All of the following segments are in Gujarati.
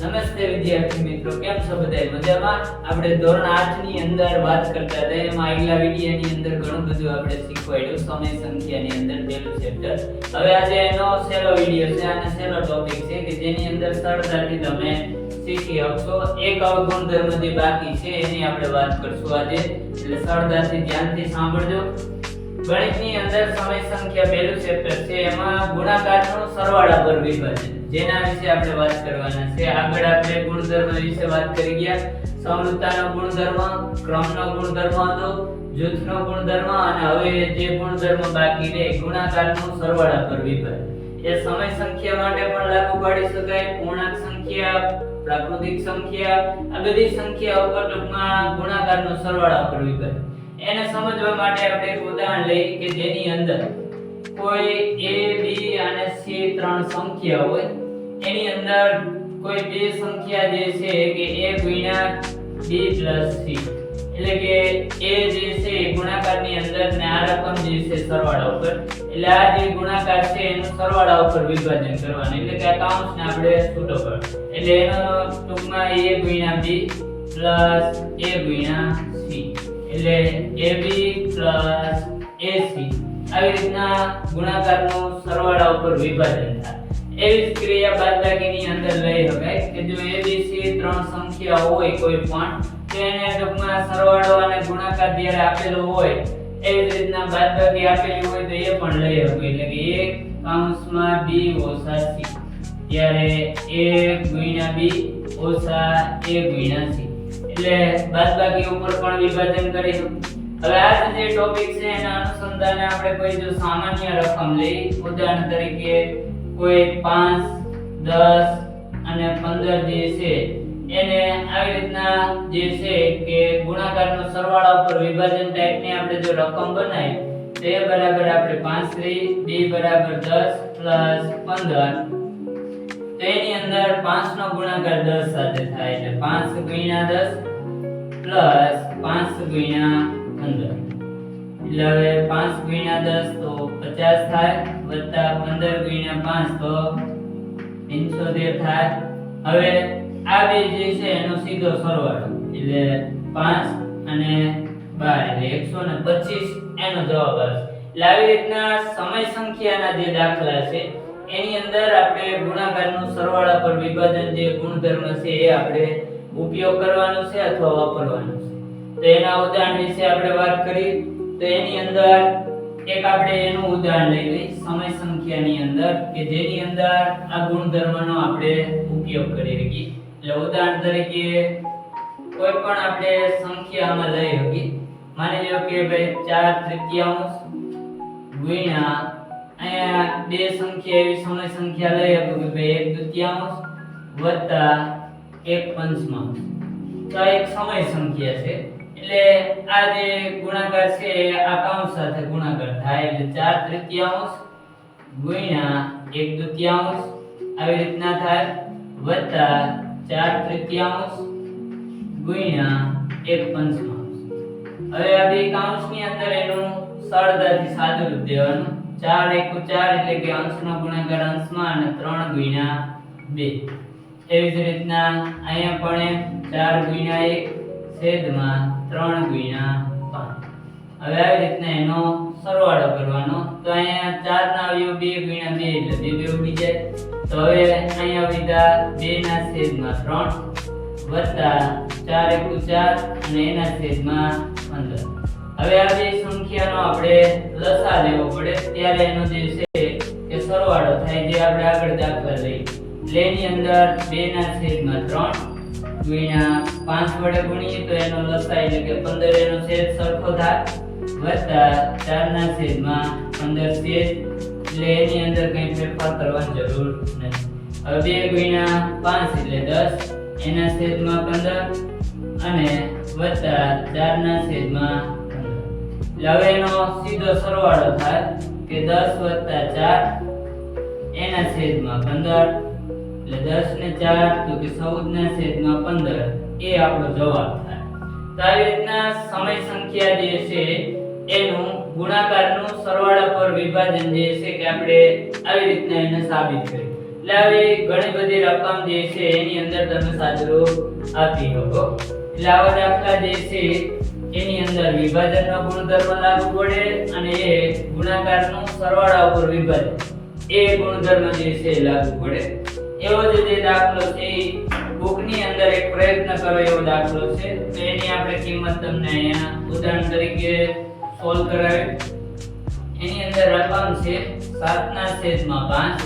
નમસ્તે વિદ્યાર્થી મિત્રો, કેમ છો બધા? મજામાં? આપણે ધોરણ 8 ની અંદર વાત કરતા હતા. એમાં આગલા વિડિયોની અંદર ઘણું બધું આપણે શીખવાડ્યું સમય સંખ્યાની અંદર પહેલું ચેપ્ટર. હવે આજે એનો છેલ્લો વિડિયો છે અને છેલ્લો ટોપિક છે કે જેની અંદર સરળતાથી તમે શીખી શકશો. એક અવગુણધર્મ જે બાકી છે એની આપણે વાત કરશું આજે, એટલે સરળતાથી ધ્યાનથી સાંભળજો. ગણિતની અંદર સમય સંખ્યા પહેલું ચેપ્ટર છે, એમાં ગુણાકારનું સરવાળા પર વિભાજન જેના વિશે આપણે વાત કરવાના છે. આગળ આપણે ગુણધર્મ વિશે વાત કરી ગયા. સમરૂપતાનો ગુણધર્મ, ક્રમનો ગુણધર્મ હતો, જૂથનો ગુણધર્મ, અને હવે જે ગુણધર્મ બાકી રહે ગુણાકારનું સરવાળા પર વિભાજન. એ સમય સંખ્યા માટે પણ લાગુ પાડી શકાય, પૂર્ણાંક સંખ્યા, પ્રાકૃતિક સંખ્યા, આ બધી સંખ્યાઓ પર ટૂંકમાં ગુણાકારનો સરવાળા પર વિભાજન. એને સમજવા માટે આપણે એક ઉદાહરણ લઈએ કે જેની અંદર કોઈ a b અને c ત્રણ સંખ્યા હોય, એની અંદર કોઈ બે સંખ્યા જે છે કે a ગુણ્યા b પ્લસ c, એટલે કે a જે છે ગુણાકારની અંદર ને આ રકમ જે છે સરવાળા ઉપર, એટલે આ જે ગુણાકાર છે એનું સરવાળા ઉપર વિભાજન કરવાનું, એટલે કે આ કૌંસને આપણે છૂટો કરવાનો, એટલે એનો ટૂંકમાં a ગુણ્યા b પ્લસ a ગુણ્યા c, એટલે ab પ્લસ ac આવી રીતના ગુણાકારનું સરવાળા ઉપર વિભાજન થાય. એવી જ ક્રિયા બાદબાકીની અંદર લઈ શકાય કે જો abc ત્રણ સંખ્યા હોય કોઈ પણ, તો એને ટૂંકમાં સરવાળો અને ગુણાકાર જ્યારે આપેલો હોય એવી રીતના બાદબાકી આપેલી હોય તો એ પણ લઈ શકાય, એટલે કે a કૌંસમાં b ઓછા c, ત્યારે a ગુણ્યા b ઓછા a ગુણ્યા c, એટલે બાદબાકી ઉપર પણ વિભાજન કરી શકીએ. હવે આ જે ટોપિક છે એના અનુસંધાને આપણે કોઈ જો સામાન્ય રકમ લઈ, ઉદાહરણ તરીકે કોઈ 5, 10 અને 15 જે છે એને આવી રીતના જે છે કે ગુણાકારનો સરવાળા ઉપર વિભાજન ટાઈપની આપણે જો રકમ બનાવી તો એ બરાબર આપણે 5 લઈ, b બરાબર 10 15, તો એની અંદર 5 નો ગુણાકાર 10 સાથે થાય, એટલે 5 ગુણ્યા 10 પ્લસ 5 ગુણ્યા 15, એટલે હવે 5 ગુણ્યા 10 તો 50 થાય, વત્તા 15 ગુણ્યા 5 તો 75 થાય. હવે આ બે જે છે એનો સીધો સરવાળો, એટલે 5 અને 12 એટલે 125 એનો જવાબ આવશે. એટલે આવી રીતના સમય સંખ્યાના જે દાખલા છે એની અંદર આપણે ગુણાકારનું સરવાળા પર વિભાજન જે ગુણધર્મ છે એ આપણે ઉપયોગ કરવાનો છે અથવા વાપરવાનો છે. તો એના ઉદાહરણ વિશે આપણે વાત કરી તો એની અંદર એક આપણે એનું ઉદાહરણ લઈ લઈએ સમય સંખ્યાની અંદર કે જેની અંદર આ ગુણધર્મનો આપણે ઉપયોગ કરી શકીએ. એટલે ઉદાહરણ તરીકે કોઈ પણ આપણે સંખ્યામાં લઈ શકીએ, માની લો કે ભાઈ 4/3 ગુણ્યા અહીંયા બે સંખ્યા એવી સમય સંખ્યા લઈ શકો કે ભાઈ 1/3 વત્તા 1/5, તો એક સમય સંખ્યા છે, એટલે આ જે ગુણાકાર છે આ કૌંસ સાથે ગુણાકાર થાય, એટલે 4/3 ગુણ્યા 1/2 આવી રીતના થાય, વત્તા 4/3 ગુણ્યા 1/5. હવે આ બે કૌંસની અંદર એનું સરળતાથી સાદું રૂપ દેવાનું, 4 × 4 એટલે કે અંશનો ગુણાકાર અંશમાં અને 3 ગુણ્યા 2. એવી જ રીતના અહીંયા પણ 4 ગુણ્યા 1 છેદમાં 3 ગુણ્યા 5. હવે આવી રીતના એનો સરવાળો કરવાનો, તો અહીંયા 4 ના અવયવ 2 ગુણ્યા 2 એટલે 2 ઉડી જાય, તો હવે અહીંયા વિધા 2 ના છેદમાં 3 વત્તા 4 × 4 અને એના છેદમાં 15. હવે આ બે સંખ્યાનો આપણે લસા લેવો પડે ત્યારે એનો જે છે કે સરવાળો થાય, જે આપણે આગળ દાખલા લઈએ. એની અંદર 2 ના છેદમાં 3 ગુણ્યા 5 વડે ગુણીએ તો એનો લસા એટલે કે 15 એનો છેદ સરખો થાય, વત્તા 4 ના છેદમાં 15 છેદ, એટલે એની અંદર કંઈ ફેરફાર કરવાની જરૂર નથી. હવે 2 ગુણ્યા 5 એટલે 10 એના છેદમાં 15 અને વત્તા 4 ના છેદમાં 15, એટલે હવે એનો સીધો સરવાળો થાય કે 10 વત્તા 4 એના છેદમાં 15, એટલે 10 ને 4 તો કે 14 ના છેદમાં 15 એ આપણો જવાબ થાય. તો આવી રીતના સમય સંખ્યા જે છે એનું ગુણાકારનું સરવાળા પર વિભાજન જે છે કે આપણે આવી રીતના એને સાબિત કરી. એટલે આવી ઘણી બધી રકમ જે છે એની અંદર તમે સાદુરૂપ આપી શકો. એટલે આવા દાખલા જે છે એની અંદર વિભાજનનો ગુણધર્મ લાગુ પડે અને એ ગુણાકારનો સરવાળા ઉપર વિભાજન એ ગુણધર્મ જે છે લાગુ પડે. એવો જ જે દાખલો છે બુકની અંદર એક પ્રયત્ન કરો એવો દાખલો છે. તો એની આપણે કિંમત તમને અહીંયા ઉદાહરણ તરીકે સોલ્વ કરાવી. એની અંદર રકમ છે 7/5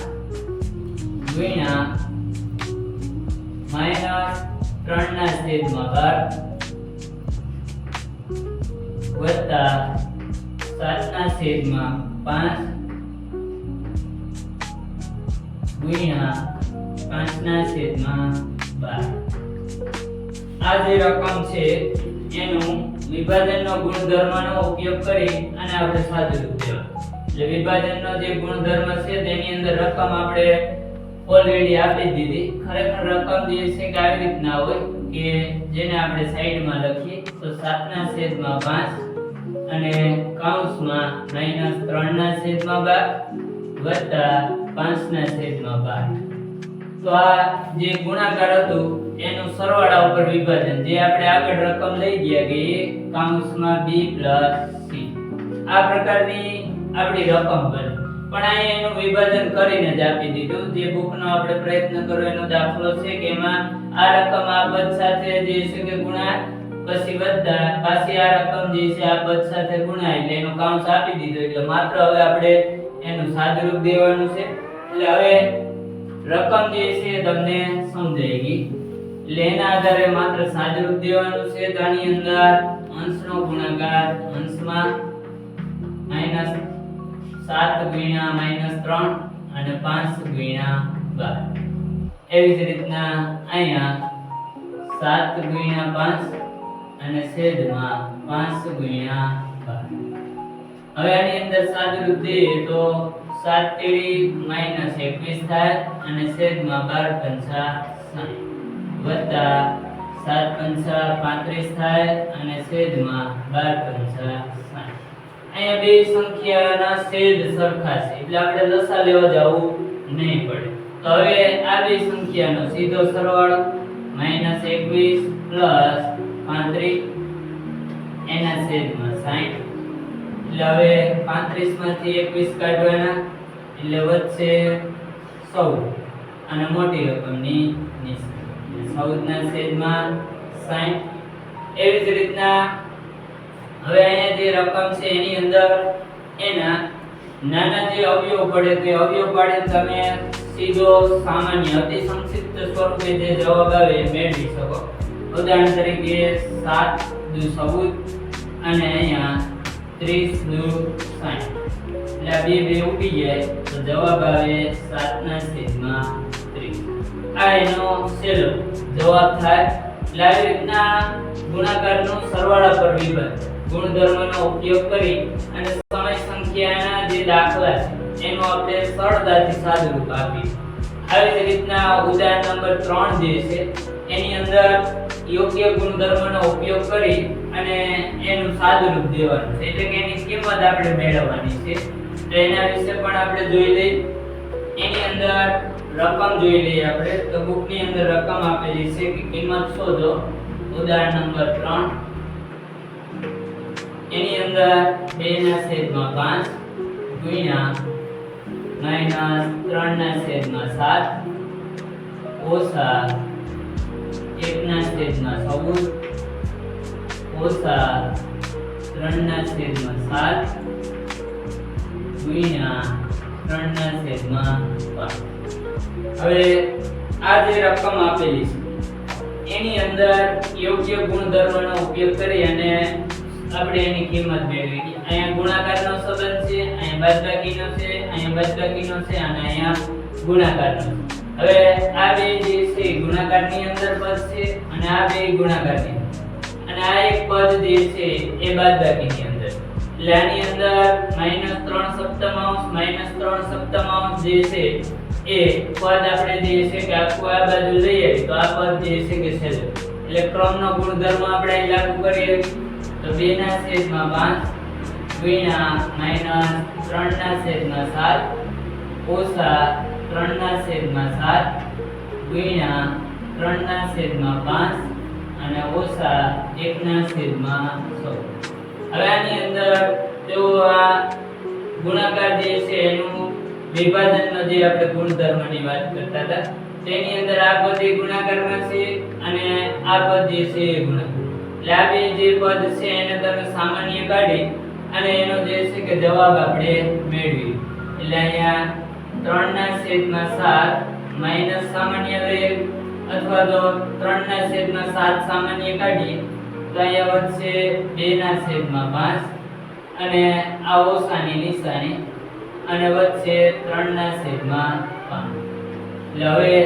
ગુણ્યા -3/12 વત્તા 7/5 ગુણ્યા 5/12. આ જે રકમ છે એનું વિભાજનનો ગુણધર્મનો ઉપયોગ કરી અને આપણે સાદુરૂપ દેવા. એટલે વિભાજનનો જે ગુણધર્મ છે તેની અંદર રકમ આપણે ઓલરેડી આપી દીધી. ખરેખર રકમ જે છે કે આવી રીતના હોય કે જેને આપણે સાઈડમાં લખીએ તો 7/5 અને કૌંસમાં -3/12 વત્તા 5/12. તો આ જે ગુણાકાર હતું એનું સરવાળા ઉપર વિભાજન જે આપણે આગળ રકમ લઈ ગયા કે a કૌંસમાં b + c આ પ્રકારની આપણી રકમ બની. પણ અહીંયા એનું વિભાજન કરીને જ આપી દીધું. જે બુકનો આપણે પ્રયત્ન કરો એનો દાખલો છે કે એમાં આ રકમ આ પદ સાથે જે છે કે ગુણાય પછી વત્તા પાછી આ રકમ જે છે આ પદ સાથે ગુણાય એટલે એનો કૌંસ આપી દીધો. એટલે માત્ર હવે આપણે એનું સાદુરૂપ દેવાનું છે. એટલે હવે રકમ જે છે તમને સમજાઈ ગઈ. એટલે એના આધારે માત્ર સાદુરૂપ દેવાનું છે. તો આની અંદર અંશનો ગુણાકાર અંશમાં -7 ગુણ્યા -3 અને 5 ગુણ્યા 12. એવી જ રીતના અહીંયા 7 ગુણ્યા 5 અને છેદમાં 5 ગુણ્યા 12. હવે આની અંદર સાદુરૂપ દઈએ તો 7 તેરી -21 થાય અને છેદમાં 12 × 60 વત્તા 7 × 35 થાય અને છેદમાં 12 × 60. અહીંયા બે સંખ્યાના છેદ સરખા છે એટલે આપણે લસા લેવા જવું નહીં પડે. તો હવે આ બે સંખ્યાનો સીધો સરવાળો -21 + 35 એના છેદમાં 60. એટલે હવે 35 માંથી 21 કાઢવાના એટલે વધશે 14 અને મોટી રકમની નિશાની 14 ના છેદમાં 60. એવી જ રીતના હવે અહીંયા જે રકમ છે એની અંદર એના નાના જે અવયવ પડે તે અવયવ પાડીને તમે સીધો સામાન્ય અતિ સંક્ષિપ્ત સ્વરૂપે જે જવાબ આવે એ મેળવી શકો. ઉદાહરણ તરીકે 7 દુ 14 અને અહીંયા 30 દુ 60. એટલે આ બે ઉડી જાય તો જવાબ આવે 7/30. આ એનો છેલ્લો જવાબ થાય. એટલે આવી રીતના ગુણાકારનો સરવાળા પર વિભાજન ગુણધર્મનો ઉપયોગ કરી અને સમય સંખ્યાના જે દાખલા છે એનો આપણે સરળતાથી સાદુરૂપ આપીએ. આવી જ રીતના ઉદાહરણ નંબર 3 જે છે એની અંદર યોગ્ય ગુણધર્મનો ઉપયોગ કરી અને એનું સાદુરૂપ દેવાનું છે. એટલે કે એની કિંમત આપણે મેળવવાની છે. તો એના વિશે પણ આપણે જોઈ લઈએ. એની અંદર રકમ જોઈ લઈએ આપણે. તો બુકની અંદર રકમ આપેલી છે કે કિંમત શોધો. ઉદાહરણ નંબર 3 એની અંદર 2/5 ગુણ્યા -3/7 ઓછા 1/14 ઓછા 3/7 ગુણ્યા 3/5. હવે આ જે રકમ આપેલી છે એની અંદર યોગ્ય ગુણધર્મનો ઉપયોગ કરી અને આપણે એની કિંમત મેળવી. અહીંયા ગુણાકારનો સંબંધ છે, અહીંયા બાદબાકીનો છે, અહીંયા બાદબાકીનો છે અને અહીંયા ગુણાકારનો છે. હવે આ બે જે છે ગુણાકારની અંદર પદ છે અને આ બે ગુણાકારની અને આ એક પદ જે છે એ બાદબાકીની અંદર. એટલે આની અંદર -3/7 જે છે એ પદ આપણે જે છે કે આખું આ બાજુ લઈએ તો આ પદ જે છે કે છેલ્લે. એટલે ક્રમનો ગુણધર્મ આપણે લાગુ કરીએ તો 2/5 ગુણ્યા -3/7 ઓછા 3/7 ગુણ્યા 3/5 અને ઓછા 1/16. હવે આની અંદર જો આ ગુણાકાર જે છે એનું વિભાજનનો જે આપણે ગુણધર્મની વાત કરતા હતા તેની અંદર આ પદ એ ગુણાકારમાં છે અને આ પદ જે છે એ ગુણાકાર. એટલે આ બે જે પદ છે એને તમે સામાન્ય કાઢી અને એનો જે છે કે જવાબ આપણે મેળવી. એટલે અહીંયા 3/7 માઈનસ સામાન્ય લઈએ અથવા તો 3/7 સામાન્ય કાઢીએ તો અહીંયા વધશે 2/5 અને આ ઓછાની નિશાની અને વચ્ચે 3/5. એટલે હવે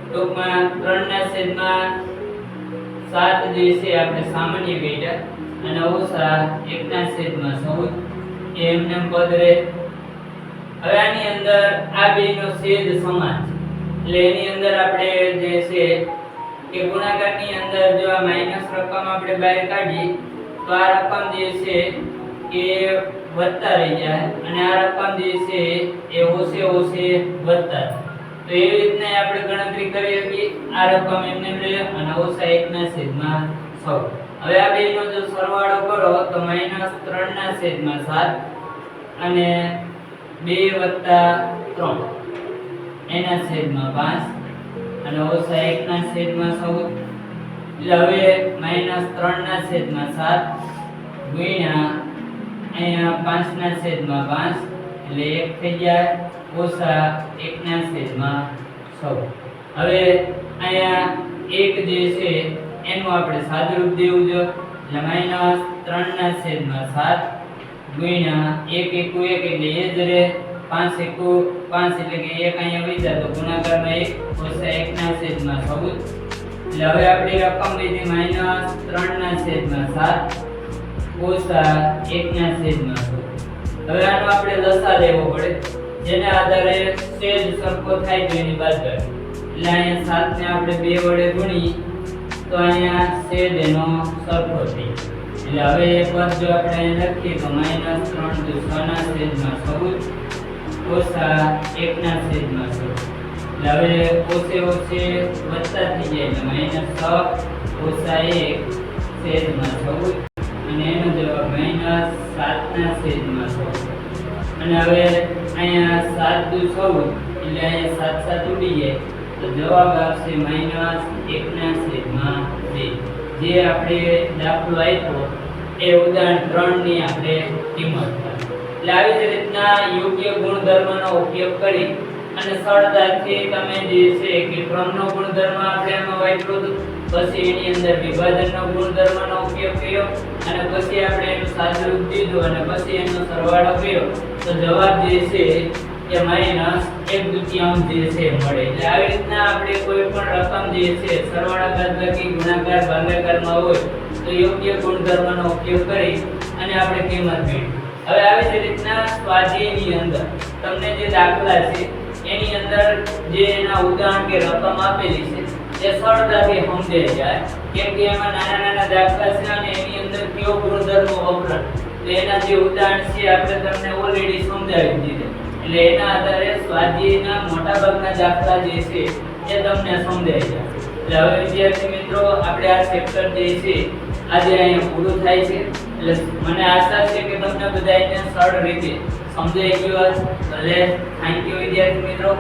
ટૂંકમાં 3/7 જે છે આપણે સામાન્ય કાઢ્યા અને ઓછા 1/14 એ એમને પદ રહે. હવે આની અંદર આ બેનો છેદ સમાન છે એટલે એની અંદર આપણે જે છે કે ગુણાકારની અંદર જો આ માઈનસ રકમ આપણે બહાર કાઢીએ તો આ રકમ જે છે એ વધતા રહી જાય અને આ રકમ જે છે એ ઓછે વધતા. તો એવી રીતના આપણે ગણતરી કરી શકીએ. આ રકમ એમને લે અને ઓછા 1/16. હવે આ બેનો જો સરવાળો કરો તો -3/7 અને 2 + 3 એના છેદમાં 5 અને ઓછા 1/16. એટલે હવે -3/7 ગુણ્યા અહીંયા 5/5 એટલે 1 થઈ જાય ઓછા 1/16. હવે અહીંયા 1 જે છે એનું આપણે સાદુરૂપ દેવું જો એટલે -3/7 ગુણ્યા 1 * 1 એટલે એ જ રહે 5 * 5 એટલે કે 1 અહીંયા વઈ જાય તો ગુણાકારમાં 1 ઓછા 1/16. એટલે હવે આપણી રકમ લીધી -3/7 ઓછા 1/16. હવે આનો આપણે લસા લેવો પડે જેના આધારે છેદ સરખો થાય તો એની બાદબાકી. એટલે અહીંયા 7 ને આપણે 2 વડે ગુણીએ તો અહીંયા છેદ એનો સરખો થઈ. એટલે હવે એક વાર જો આપણે અહીં લખીએ તો -3/6 ઓછા 1/16. એટલે હવે ઓછે વધતા થઈ જાય એટલે -6 ઓછા 1/16 અને એનો જવાબ -7/16. અને હવે અહીંયા 7 × 14 એટલે અહીંયા 7 7 ઉડી જાય તો જવાબ આવશે -1/2. જે આપણે દાખલો આપ્યો એ ઉદાહરણ 3 ની આપણે કિંમત. એટલે આવી જ રીતના યોગ્ય ગુણધર્મનો ઉપયોગ કરી અને સરળતાથી તમે જે છે કે ક્રમનો ગુણધર્મ આપણે એમાં વાપર્યો હતો પછી એની અંદર વિભાજનનો ગુણધર્મનો ઉપયોગ કર્યો અને પછી આપણે એનું સાદુરૂપ દીધું અને પછી એનો સરવાળો કર્યો તો જવાબ જે છે એ -1/2 જે છે મળે. એટલે આવી રીતના આપણે કોઈ પણ રકમ જે છે સરવાળા બાદબાકી ગુણાકાર ભાગાકારમાં હોય તો યોગ્ય ગુણધર્મનો ઉપયોગ કરી અને આપણે કિંમત મેળવી. હવે આવી જ રીતના સ્વાધ્યાયની અંદર તમને જે દાખલા છે એની અંદર જે એના ઉદાહરણ કે રકમ આપેલી છે એ સરળતાથી સમજાઈ જાય કેમ કે એમાં નાના નાના દાખલા છે અને એની અંદર કયો ગુણધર્મો વપરાય તો એના જે ઉદાહરણ છે આપણે તમને ઓલરેડી સમજાવી દીધા. એટલે એના આધારે સ્વાધ્યાયના મોટાભાગના દાખલા જે છે એ તમને સમજાઈ જાય. એટલે હવે વિદ્યાર્થી મિત્રો આપણે આ ચેપ્ટર જે છે આજે અહીંયા પૂરું થાય છે. એટલે મને આશા છે કે તમને બધાને સરળ રીતે સમજાઈ ગયું હશે. ભલે થેન્ક યુ વિદ્યાર્થી મિત્રો.